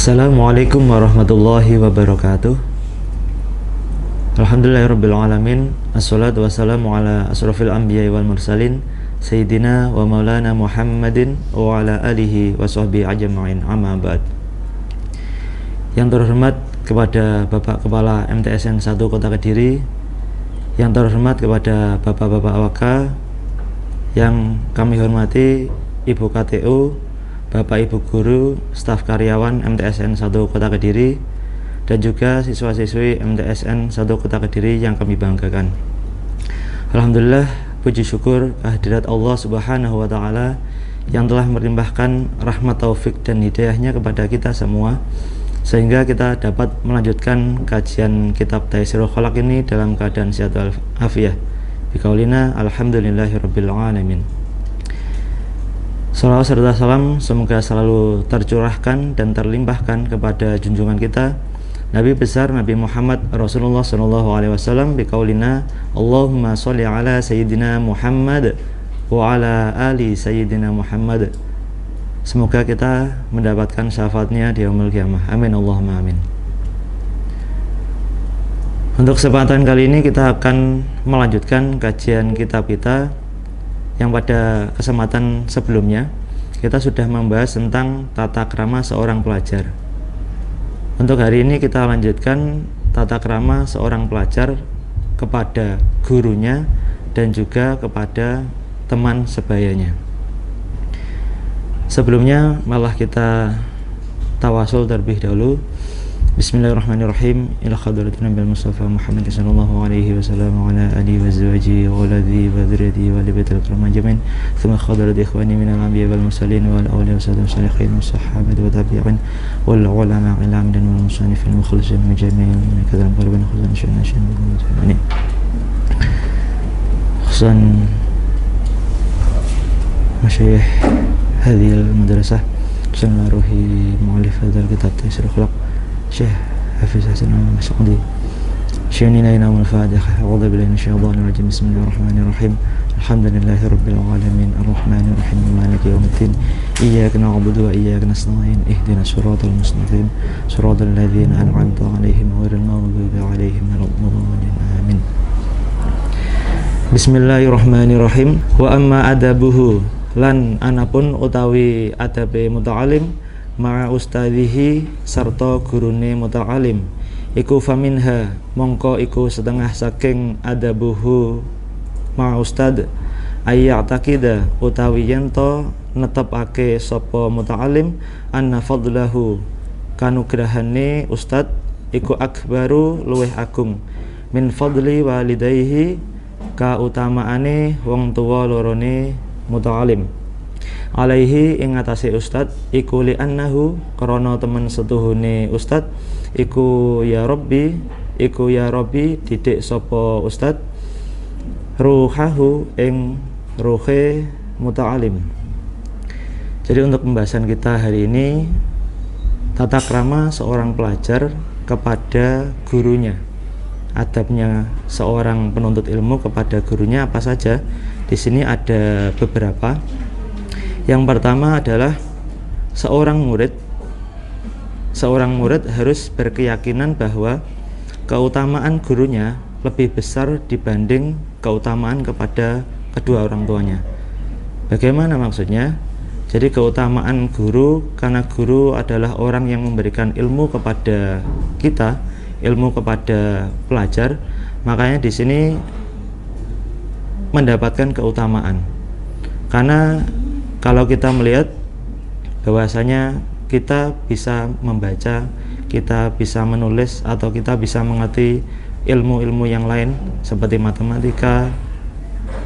Assalamualaikum warahmatullahi wabarakatuh. Alhamdulillahirrabbilalamin. Assalatu wassalamu ala asrafil anbiya wal mursalin Sayyidina wa maulana Muhammadin wa ala alihi wa sahbihi ajma'in, amma ba'd. Yang terhormat kepada Bapak Kepala MTSN 1 Kota Kediri, yang terhormat kepada Bapak-Bapak AWK, yang kami hormati Ibu KTU, Bapak Ibu Guru, staf karyawan MTSN 1 Kota Kediri, dan juga siswa-siswi MTSN 1 Kota Kediri yang kami banggakan. Alhamdulillah, puji syukur kehadirat Allah Subhanahu wa Ta'ala yang telah melimpahkan rahmat, taufik dan hidayahnya kepada kita semua, sehingga kita dapat melanjutkan kajian kitab Taysirul Khalaq ini dalam keadaan sehat walafiat. Biqaulina alhamdulillahirabbil alamin. Salawat serta salam semoga selalu tercurahkan dan terlimpahkan kepada junjungan kita Nabi besar Nabi Muhammad Rasulullah SAW. Biqaulina Allahumma sholli ala Sayyidina Muhammad wa ala ali Sayyidina Muhammad. Semoga kita mendapatkan syafaatnya di yaumul qiyamah. Amin Allahumma amin. Untuk kesempatan kali ini kita akan melanjutkan kajian kitab kita yang pada kesempatan sebelumnya kita sudah membahas tentang tata krama seorang pelajar. Untuk hari ini kita lanjutkan tata krama seorang pelajar kepada gurunya dan juga kepada teman sebayanya. Sebelumnya malah kita tawasul terlebih dahulu. Bismillahirrahmanirrahim. Ila hadratin Nabi Mustafa Muhammad sallallahu alaihi wasallam wa ala alihi wa zawjihi wa aladhi wa dzurriyyatihi wa li baitil karam ajmain. Tsumma khadrat ikhwani minal anbiya wal mursalin wal awliya wasallam salihin wa sahabati wa tabi'in wal ulama ilam dan wal musannifin mukhlisin wa jami'in kadzal qarban khuzan syana ini. Khuzan masyayikh hadhihi al-madrasah sanna ruhi mu'allif hadzal kitab Taysirul Khalaq Syekh Hafiz Hasan Al-Mas'udi. Syai'ina inamul Fatihah. A'udzu billahi minasyaitonir rajim. Bismillahirrahmanirrahim. Alhamdulillahirabbil alamin arrahmanir rahim maliki yaumiddin. Iyyaka na'budu wa iyyaka nasta'in. Ihdinas siratal mustaqim. Shiratal ladzina an'amta 'alaihim ghairil maghdubi 'alaihim waladdallin. Amin. Bismillahirrahmanirrahim. Wa amma adabuhu, lan anapun utawi adabe muta'alim ma'a ustadzihi sarta gurune muta'alim iku faminha mongko iku setengah saking adabuhu ma'a ustad ayya'taqida utawi yento netepake sapa muta'alim anna fadlahu kanugrahane ustad iku akbaru luweh agung min fadli walidayhi kautamaane wong tuwa lorone muta'alim alaihi ing atase ustad iku li annahu krana temen setuhune ustad iku ya rabbi didik sapa ustad ruhahu ing ruhe muta'alim. Jadi untuk pembahasan kita hari ini tata krama seorang pelajar kepada gurunya, adabnya seorang penuntut ilmu kepada gurunya apa saja. Di sini ada beberapa. Yang pertama adalah seorang murid harus berkeyakinan bahwa keutamaan gurunya lebih besar dibanding keutamaan kepada kedua orang tuanya. Bagaimana maksudnya? Jadi keutamaan guru, karena guru adalah orang yang memberikan ilmu kepada kita, ilmu kepada pelajar, makanya di sini mendapatkan keutamaan. Karena kalau kita melihat bahwasanya kita bisa membaca, kita bisa menulis, atau kita bisa mengerti ilmu-ilmu yang lain seperti matematika,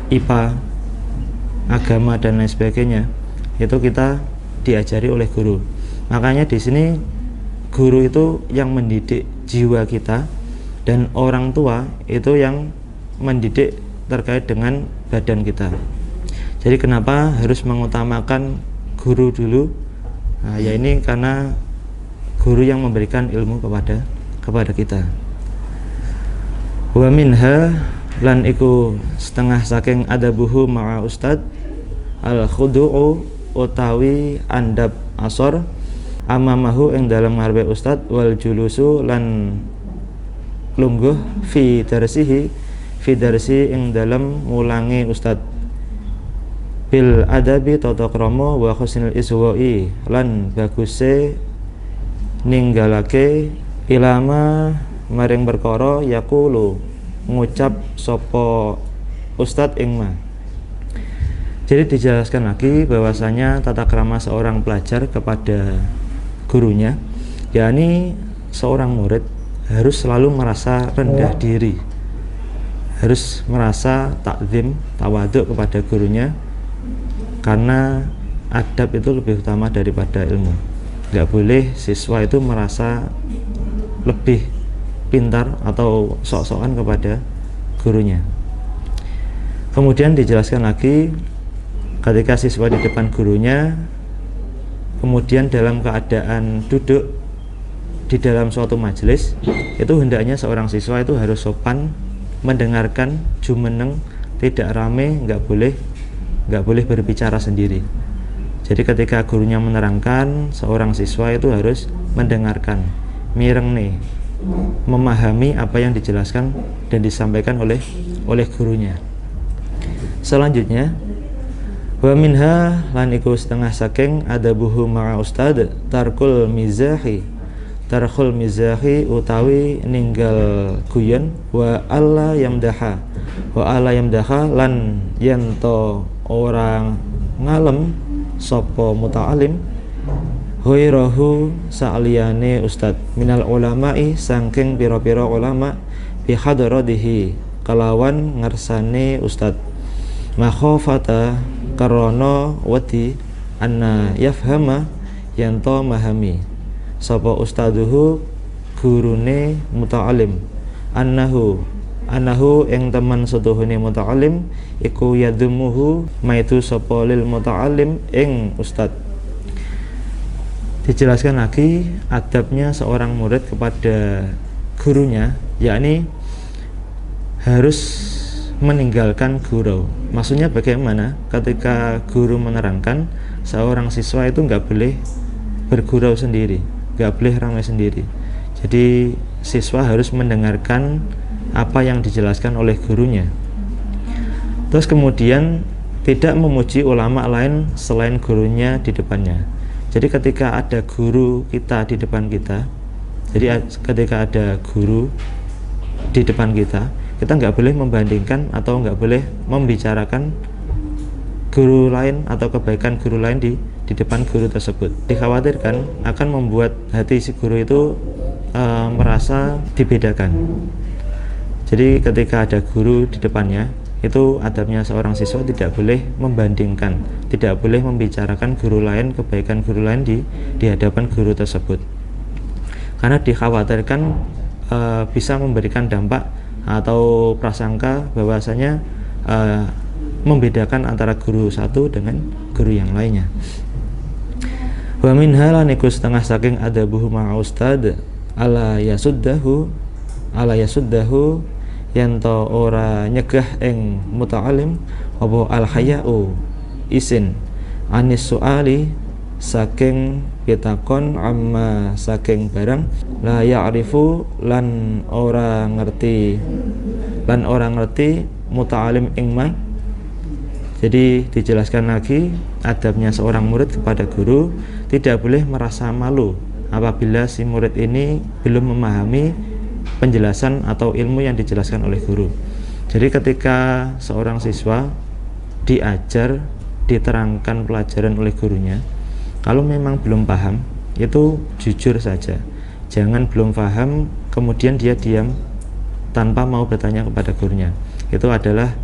IPA, agama dan lain sebagainya, itu kita diajari oleh guru. Makanya di sini guru itu yang mendidik jiwa kita, dan orang tua itu yang mendidik terkait dengan badan kita. Jadi kenapa harus mengutamakan guru dulu? Nah, ya ini karena guru yang memberikan ilmu kepada kita. Wa minha lan iku setengah saking adabuhu ma'a ustad al khudu'u utawi andap asor amamahu ing dalam ngarepe ustad, wal julusu lan lungguh fi darsi ing dalam ngulangi ustad, bil adabi tata krama wa husnil iswa'i lan baguse ninggalake ilama maring perkara yaqulu ngucap sapa ustad ing ma. Jadi dijelaskan lagi bahwasanya tata krama seorang pelajar kepada gurunya, yakni seorang murid harus selalu merasa rendah diri, harus merasa takzim, tawaduk kepada gurunya, karena adab itu lebih utama daripada ilmu. Nggak boleh siswa itu merasa lebih pintar atau sok-sokan kepada gurunya. Kemudian dijelaskan lagi, ketika siswa di depan gurunya, kemudian dalam keadaan duduk di dalam suatu majelis, itu hendaknya seorang siswa itu harus sopan, mendengarkan, jumeneng, tidak rame, nggak boleh berbicara sendiri. Jadi ketika gurunya menerangkan, seorang siswa itu harus mendengarkan, mireng nih, memahami apa yang dijelaskan dan disampaikan oleh gurunya. Selanjutnya, wa minha lan iku setengah saking adabuhu ma'a ustad tarkul mizahi utawi ninggal guyon, wa alla yamdaha lan yanto orang ngalem sapa muta'alim ghairahu sa'liyane ustad minal ulama'i saking pira-pira ulama bi hadratihi kalawan ngersane ustad, makhafata karana wati anna yafhama yanto mahami sapa ustaduhu gurune muta'alim annahu ing teman setuhune muta'alim iku yadumuhu maitu sapa lil muta'alim ing ustad. Dijelaskan lagi adabnya seorang murid kepada gurunya, yakni harus meninggalkan gurau. Maksudnya bagaimana? Ketika guru menerangkan, seorang siswa itu nggak boleh bergurau sendiri, nggak boleh ramai sendiri. Jadi siswa harus mendengarkan apa yang dijelaskan oleh gurunya. Terus kemudian tidak memuji ulama lain selain gurunya di depannya. Jadi ketika ada guru kita di depan kita, jadi ketika ada guru di depan kita nggak boleh membandingkan atau nggak boleh membicarakan guru lain atau kebaikan guru lain di depan guru tersebut. Dikhawatirkan akan membuat hati si guru itu merasa dibedakan. Jadi ketika ada guru di depannya, itu adabnya seorang siswa tidak boleh membandingkan, tidak boleh membicarakan guru lain, kebaikan guru lain di hadapan guru tersebut, karena dikhawatirkan bisa memberikan dampak atau prasangka bahwasanya membedakan antara guru satu dengan guru yang lainnya. Wa minha lan iku setengah saking adabuhu ma'a ustad ala yasuddahu yanto ora nyegah ing muta'alim apa al haya'u isin anis su'ali saking pitakon amma saking barang la ya'rifu lan ora ngerti muta'alim ing ma. Jadi dijelaskan lagi adabnya seorang murid kepada guru, tidak boleh merasa malu apabila si murid ini belum memahami penjelasan atau ilmu yang dijelaskan oleh guru. Jadi ketika seorang siswa diajar, diterangkan pelajaran oleh gurunya, kalau memang belum paham, itu jujur saja. Jangan belum paham kemudian dia diam tanpa mau bertanya kepada gurunya. Itu adalah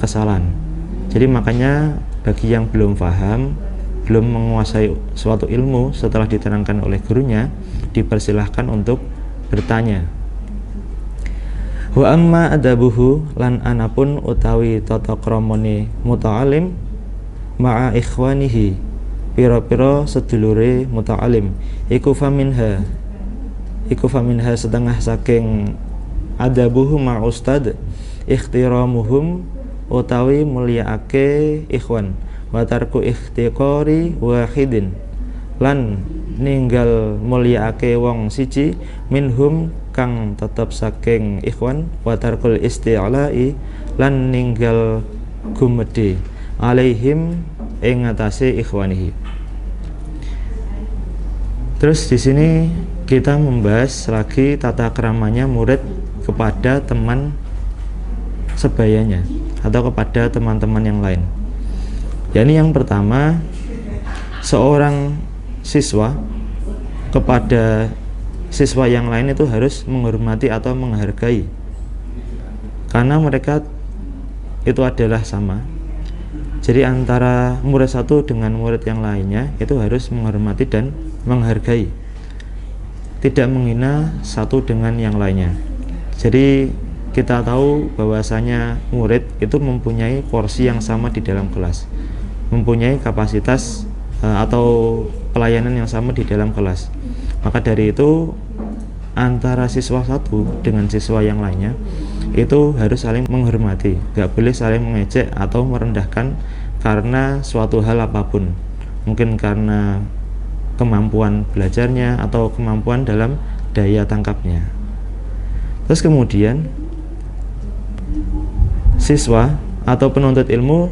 kesalahan. Jadi makanya bagi yang belum paham, belum menguasai suatu ilmu setelah diterangkan oleh gurunya, dipersilahkan untuk bertanya. Wa amma adabuhu lan anapun utawi tata kramane muta'alim ma'a ikhwanihi pira-pira sedulure muta'alim iku faminha setengah saking adabuhu ma'a ustad ikhtiramuhum utawi mulyaake ikhwan wa tarku ikhtiqari wahidin lan ninggal mulyaake wong siji minhum kang tetep saking ikhwan wa tarkul isti'la'i lan ninggal gumedhe alaihim ing ngatasé ikhwanihi. Terus di sini kita membahas lagi tata keramanya murid kepada teman sebayanya atau kepada teman-teman yang lain. Yakni yang pertama, seorang siswa kepada siswa yang lain itu harus menghormati atau menghargai, karena mereka itu adalah sama. Jadi antara murid satu dengan murid yang lainnya itu harus menghormati dan menghargai, tidak menghina satu dengan yang lainnya. Jadi kita tahu bahwasanya murid itu mempunyai porsi yang sama di dalam kelas, mempunyai kapasitas atau pelayanan yang sama di dalam kelas. Maka dari itu antara siswa satu dengan siswa yang lainnya itu harus saling menghormati, gak boleh saling mengejek atau merendahkan karena suatu hal apapun, mungkin karena kemampuan belajarnya atau kemampuan dalam daya tangkapnya. Terus kemudian siswa atau penuntut ilmu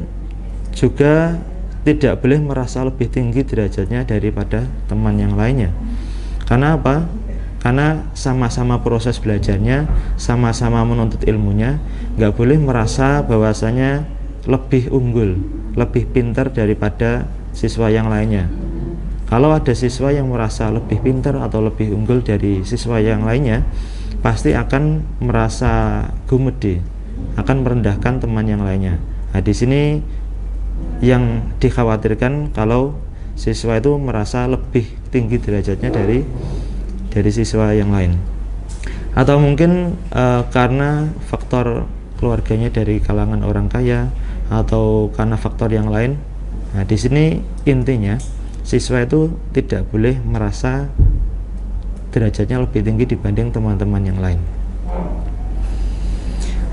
juga tidak boleh merasa lebih tinggi derajatnya daripada teman yang lainnya. Karena apa? Karena sama-sama proses belajarnya, sama-sama menuntut ilmunya, nggak boleh merasa bahwasanya lebih unggul, lebih pintar daripada siswa yang lainnya. Kalau ada siswa yang merasa lebih pintar atau lebih unggul dari siswa yang lainnya, pasti akan merasa gumede, akan merendahkan teman yang lainnya. Nah, di sini yang dikhawatirkan kalau siswa itu merasa lebih tinggi derajatnya dari siswa yang lain, atau mungkin karena faktor keluarganya dari kalangan orang kaya atau karena faktor yang lain. Nah, di sini intinya siswa itu tidak boleh merasa derajatnya lebih tinggi dibanding teman-teman yang lain.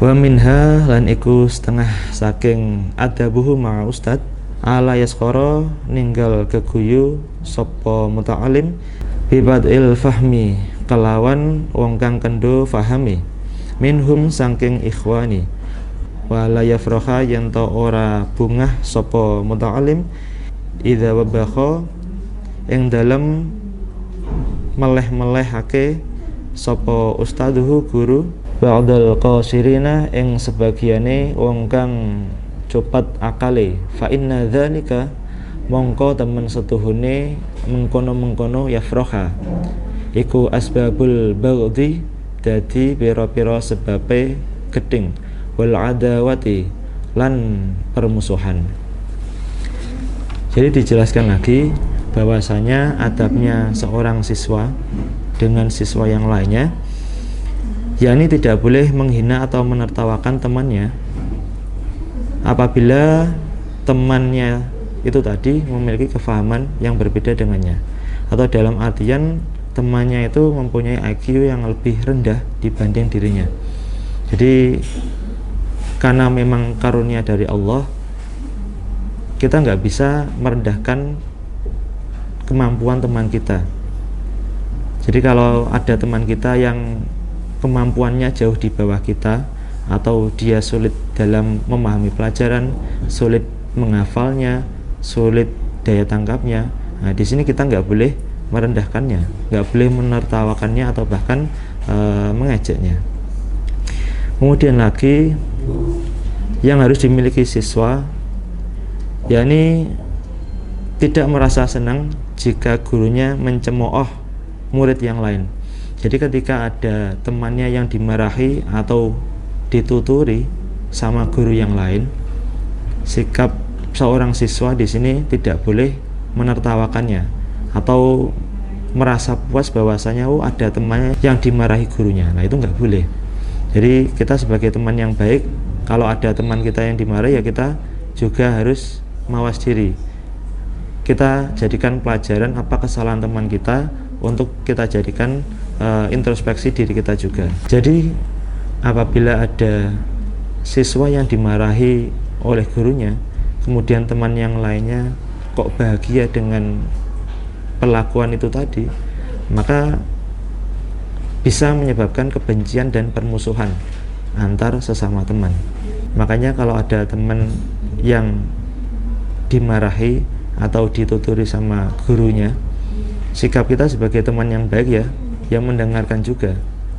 Wa minha lan iku setengah saking adabuhu ma'a ustad ala yaskara ninggal keguyu sapa muta'alim bibadil fahmi kelawan wong kang kendho fahami minhum saking ikhwani wala yafraha yen ta ora bungah sapa muta'alim idza wabakha ing dalem meleh-melehake sapa ustaduhu guru ba'dal qasirina ing sebagiane wong kang copat akale fa inna dzalika mongko temen setuhune mengkono-mengkono yafraha iku asbabul baghdhi dadi pira-pira sebabe geding wal adawati lan permusuhan. Jadi dijelaskan lagi bahwasanya adabnya seorang siswa dengan siswa yang lainnya, yakni tidak boleh menghina atau menertawakan temannya apabila temannya itu tadi memiliki kefahaman yang berbeda dengannya, atau dalam artian temannya itu mempunyai IQ yang lebih rendah dibanding dirinya. Jadi karena memang karunia dari Allah, kita nggak bisa merendahkan kemampuan teman kita. Jadi kalau ada teman kita yang kemampuannya jauh di bawah kita, atau dia sulit dalam memahami pelajaran, sulit menghafalnya, sulit daya tangkapnya, nah di sini kita nggak boleh merendahkannya, nggak boleh menertawakannya atau bahkan mengejeknya. Kemudian lagi yang harus dimiliki siswa, yakni tidak merasa senang jika gurunya mencemooh murid yang lain. Jadi ketika ada temannya yang dimarahi atau dituturi sama guru yang lain, sikap seorang siswa di sini tidak boleh menertawakannya atau merasa puas bahwasanya ada temannya yang dimarahi gurunya. Nah, itu nggak boleh. Jadi kita sebagai teman yang baik, kalau ada teman kita yang dimarahi, ya kita juga harus mawas diri. Kita jadikan pelajaran apa kesalahan teman kita untuk kita jadikan introspeksi diri kita juga. Jadi apabila ada siswa yang dimarahi oleh gurunya, kemudian teman yang lainnya kok bahagia dengan perlakuan itu tadi, maka bisa menyebabkan kebencian dan permusuhan antar sesama teman. Makanya kalau ada teman yang dimarahi atau dituturi sama gurunya, sikap kita sebagai teman yang baik ya, yang mendengarkan juga,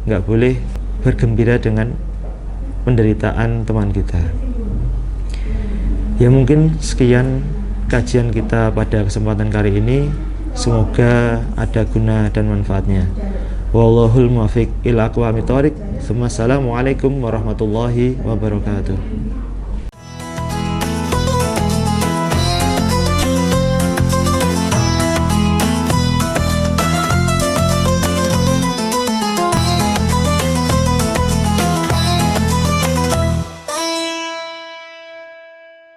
nggak boleh bergembira dengan penderitaan teman kita. Ya mungkin sekian kajian kita pada kesempatan kali ini, semoga ada guna dan manfaatnya. Wallahul muwaffiq ila aqwamit thoriq. Assalamualaikum warahmatullahi wabarakatuh.